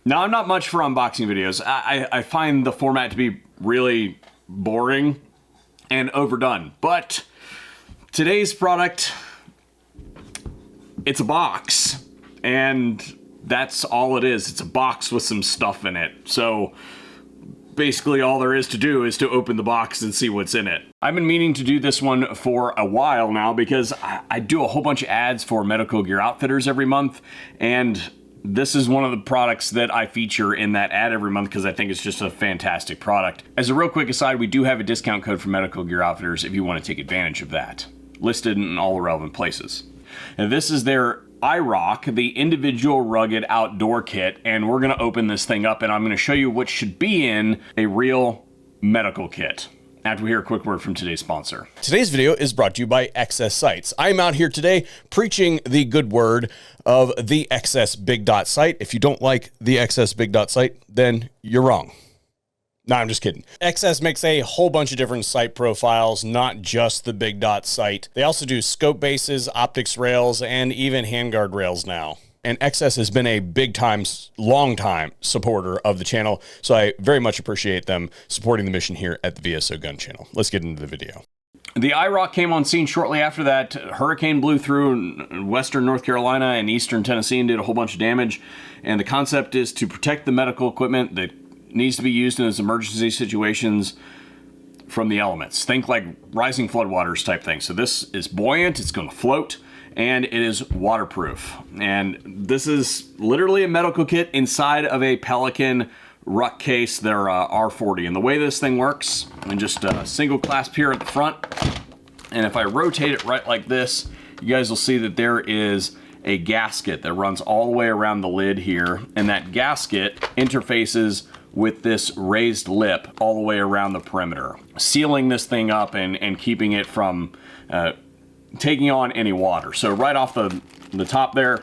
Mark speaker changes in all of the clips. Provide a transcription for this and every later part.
Speaker 1: Now, I'm not much for unboxing videos. I find the format to be really boring and overdone. But today's product, it's a box. And that's all it is. It's a box with some stuff in it. So basically all there is to do is to open the box and see what's in it. I've been meaning to do this one for a while now because I do a whole bunch of ads for medical gear outfitters every month, and this is one of the products that I feature in that ad every month because I think it's just a fantastic product. As a real quick aside, we do have a discount code for medical gear outfitters if you want to take advantage of that, listed in all the relevant places. And this is their iRock, the individual rugged outdoor kit, and we're going to open this thing up and I'm going to show you what should be in a real medical kit after we hear a quick word from today's sponsor. Today's video is brought to you by XS Sights. I'm out here today preaching the good word of the XS Big Dot sight. If you don't like the XS Big Dot sight, then you're wrong. No, I'm just kidding. XS makes a whole bunch of different sight profiles, not just the Big Dot sight. They also do scope bases, optics rails, and even handguard rails now. And XS has been a big time, long time supporter of the channel, so I very much appreciate them supporting the mission here at the VSO Gun Channel. Let's get into the video. The iRock came on scene shortly after that hurricane blew through western North Carolina and eastern Tennessee and did a whole bunch of damage. And the concept is to protect the medical equipment that needs to be used in those emergency situations from the elements. Think like rising floodwaters type thing. So this is buoyant, it's going to float, and it is waterproof. And this is literally a medical kit inside of a Pelican ruck case, their R40. And the way this thing works, and just a single clasp here at the front, and if I rotate it right like this, you guys will see that there is a gasket that runs all the way around the lid here, and that gasket interfaces with this raised lip all the way around the perimeter, sealing this thing up and keeping it from taking on any water. So right off the top there,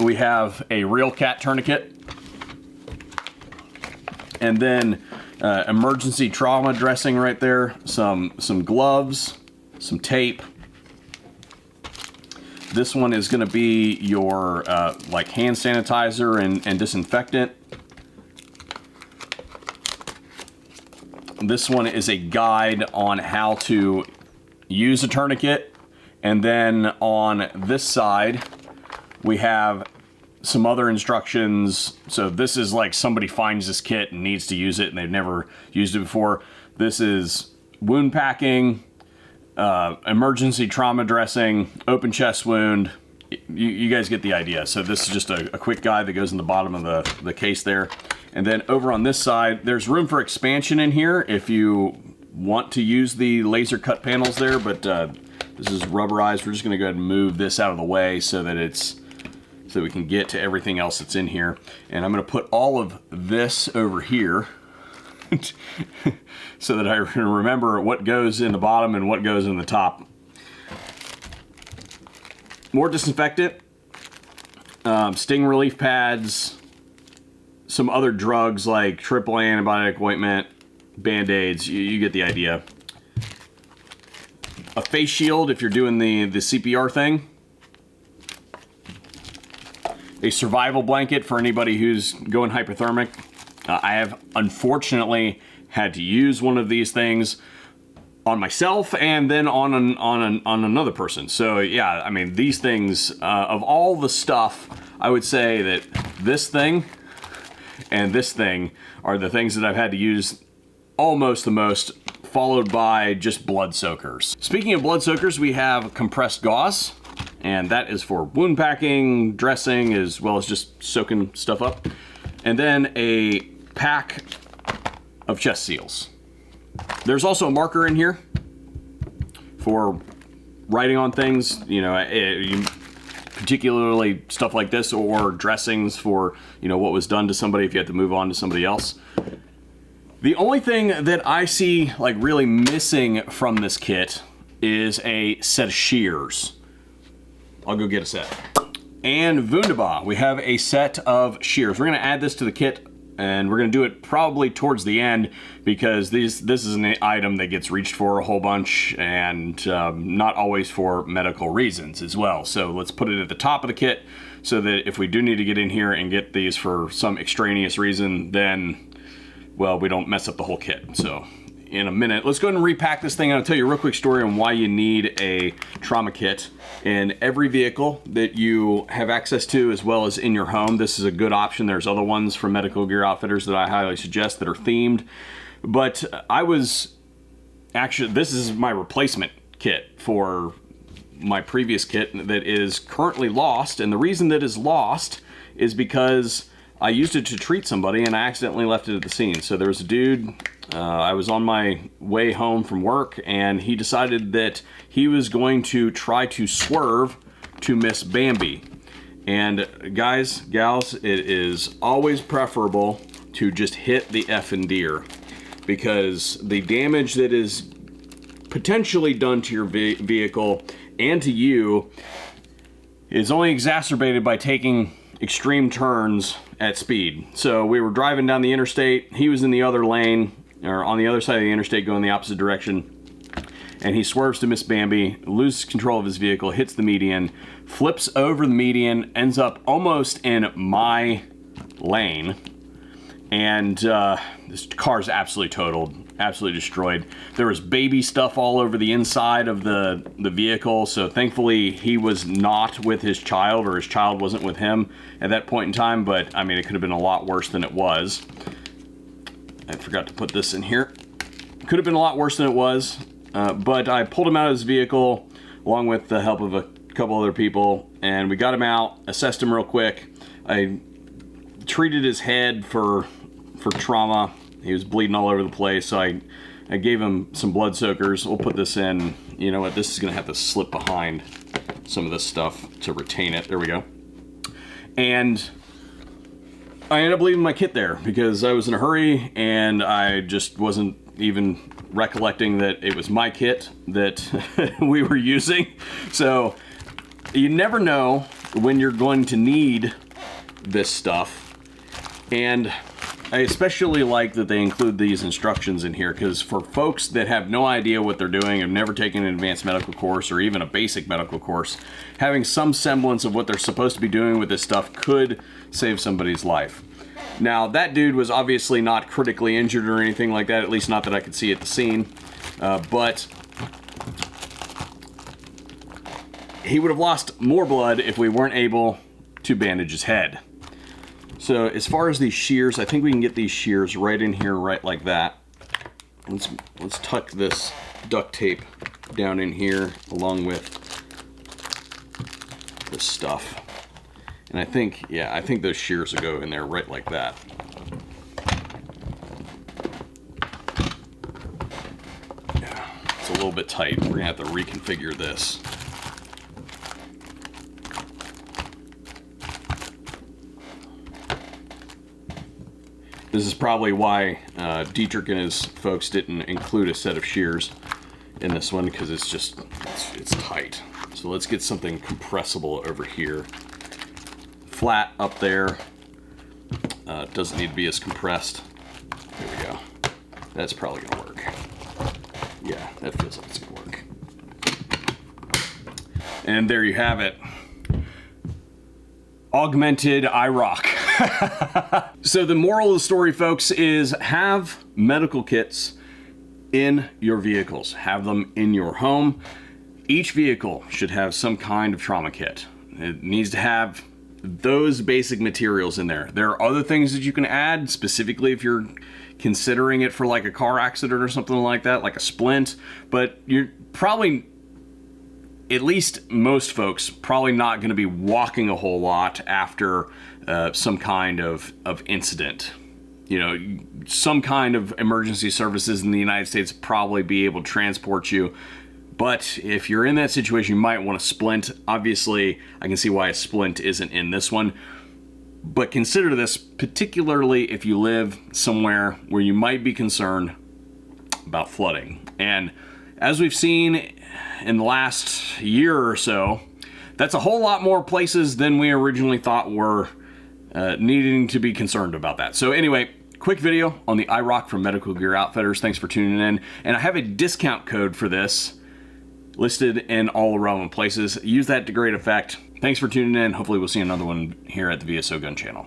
Speaker 1: we have a real cat tourniquet, and then emergency trauma dressing right there, some gloves, some tape. This one is going to be your like hand sanitizer and disinfectant. This one is a guide on how to use a tourniquet. And then on this side, we have some other instructions. So this is like somebody finds this kit and needs to use it and they've never used it before. This is wound packing, emergency trauma dressing, open chest wound. You guys get the idea. So this is just a quick guide that goes in the bottom of the case there. And then over on this side, there's room for expansion in here if you want to use the laser cut panels there, but this is rubberized. We're just gonna go ahead and move this out of the way so that we can get to everything else that's in here. And I'm gonna put all of this over here so that I can remember what goes in the bottom and what goes in the top. More disinfectant, sting relief pads, some other drugs like triple antibiotic ointment, Band-Aids, you get the idea. A face shield if you're doing the CPR thing. A survival blanket for anybody who's going hypothermic. I have unfortunately had to use one of these things on myself and then on another person. So yeah, I mean, these things, of all the stuff, I would say that this thing and this thing are the things that I've had to use almost the most, followed by just blood soakers. Speaking of blood soakers, we have compressed gauze, and that is for wound packing, dressing, as well as just soaking stuff up. And then a pack of chest seals. There's also a marker in here for writing on things, you know, particularly stuff like this, or dressings for, you know, what was done to somebody if you had to move on to somebody else. The only thing that I see like really missing from this kit is a set of shears. I'll go get a set. And wunderbar, we have a set of shears. We're gonna add this to the kit, and we're gonna do it probably towards the end because this is an item that gets reached for a whole bunch, and not always for medical reasons as well. So let's put it at the top of the kit so that if we do need to get in here and get these for some extraneous reason, then, well, we don't mess up the whole kit. So in a minute, let's go ahead and repack this thing. I'll tell you a real quick story on why you need a trauma kit in every vehicle that you have access to, as well as in your home. This is a good option. There's other ones from Medical Gear Outfitters that I highly suggest that are themed. But this is my replacement kit for my previous kit that is currently lost. And the reason that is lost is because I used it to treat somebody and I accidentally left it at the scene. So there was a dude, I was on my way home from work, and he decided that he was going to try to swerve to Miss Bambi. And guys, gals, it is always preferable to just hit the effing deer, because the damage that is potentially done to your vehicle and to you is only exacerbated by taking extreme turns at speed. So we were driving down the interstate, he was in the other lane, or on the other side of the interstate going the opposite direction, and he swerves to Miss Bambi, loses control of his vehicle, hits the median, flips over the median, ends up almost in my lane, and this car's absolutely totaled, absolutely destroyed. There was baby stuff all over the inside of the vehicle, so thankfully he was not with his child, or his child wasn't with him at that point in time, but I mean, it could have been a lot worse than it was. I forgot to put this in here. Could have been a lot worse than it was, but I pulled him out of his vehicle along with the help of a couple other people, and we got him out, assessed him real quick. I treated his head for trauma. He was bleeding all over the place, so I gave him some blood soakers. We'll put this in. You know what, this is gonna have to slip behind some of this stuff to retain it. There we go. And I ended up leaving my kit there because I was in a hurry and I just wasn't even recollecting that it was my kit that we were using. So you never know when you're going to need this stuff. And I especially like that they include these instructions in here, because for folks that have no idea what they're doing, have never taken an advanced medical course or even a basic medical course, having some semblance of what they're supposed to be doing with this stuff could save somebody's life. Now, that dude was obviously not critically injured or anything like that, at least not that I could see at the scene, but he would have lost more blood if we weren't able to bandage his head. So as far as these shears, I think we can get these shears right in here, right like that. Let's tuck this duct tape down in here along with this stuff. And I think, yeah, I think those shears will go in there right like that. Yeah, it's a little bit tight. We're gonna have to reconfigure this. This is probably why Dietrich and his folks didn't include a set of shears in this one, because it's just, it's tight. So let's get something compressible over here. Flat up there. Doesn't need to be as compressed. There we go. That's probably gonna work. Yeah, that feels like it's gonna work. And there you have it. Augmented iRock. So the moral of the story, folks, is have medical kits in your vehicles. Have them in your home. Each vehicle should have some kind of trauma kit. It needs to have those basic materials in there. There are other things that you can add, specifically if you're considering it for like a car accident or something like that, like a splint, but you're probably, at least most folks, probably not going to be walking a whole lot after some kind of incident. You know, some kind of emergency services in the United States probably be able to transport you. But if you're in that situation, you might want a splint. Obviously, I can see why a splint isn't in this one. But consider this, particularly if you live somewhere where you might be concerned about flooding. And as we've seen in the last year or so, that's a whole lot more places than we originally thought were needing to be concerned about that. So anyway, quick video on the iRock from Medical Gear Outfitters. Thanks for tuning in. And I have a discount code for this listed in all the relevant places. Use that to great effect. Thanks for tuning in. Hopefully we'll see another one here at the VSO Gun Channel.